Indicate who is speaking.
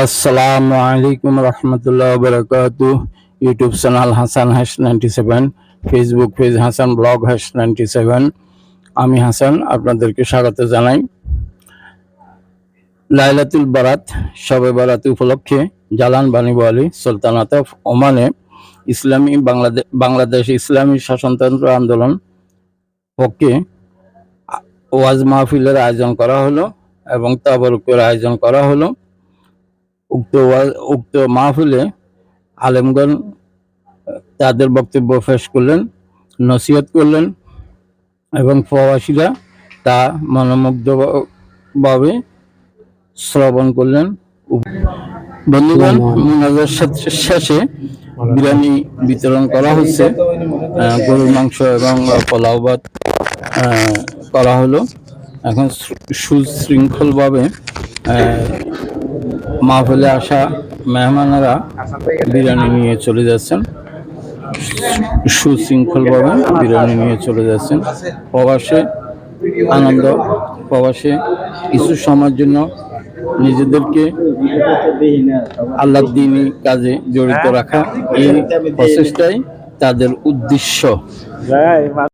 Speaker 1: আসসালামু আলাইকুম রহমতুল্লাহ বারাকাতুহ। YouTube channel Hasan hash 97, Facebook page Hasan blog hash 97। আমি হাসান আপনাদেরকে স্বাগত জানাই। লাইলাতুল বারাত, শবে বারাত উপলক্ষে জালান বাণীবলী সুলতানাত অফ ওমানে বাংলাদেশ ইসলামী শাসনতন্ত্র আন্দোলন পক্ষে ওয়াজ মাহফিলের আয়োজন করা হলো এবং তাবারুকের আয়োজন করা হলো। উক্ত মাহফিলে আলেমগণ তাদের বক্তব্য পেশ করলেন, নসিহত করলেন এবং প্রবাসীরা তা মনোমুগ্ধভাবে শ্রবণ করলেন। বন্ধুগণ, মুনাজার শেষে বিরিয়ানি বিতরণ করা হচ্ছে, গরুর মাংস এবং পোলাও ভাত করা হলো। এখন সুশৃঙ্খলভাবে মাহফিলে আসা মেহমানেরা বিরিয়ানি নিয়ে চলে যাচ্ছেন, সুশৃঙ্খলভাবে বিরিয়ানি নিয়ে চলে যাচ্ছেন। প্রবাসে আনন্দ, প্রবাসে কিছু সময়ের জন্য নিজেদেরকে আল্লাহর দ্বীনি কাজে জড়িত রাখা, এই প্রচেষ্টাই তাদের উদ্দেশ্য।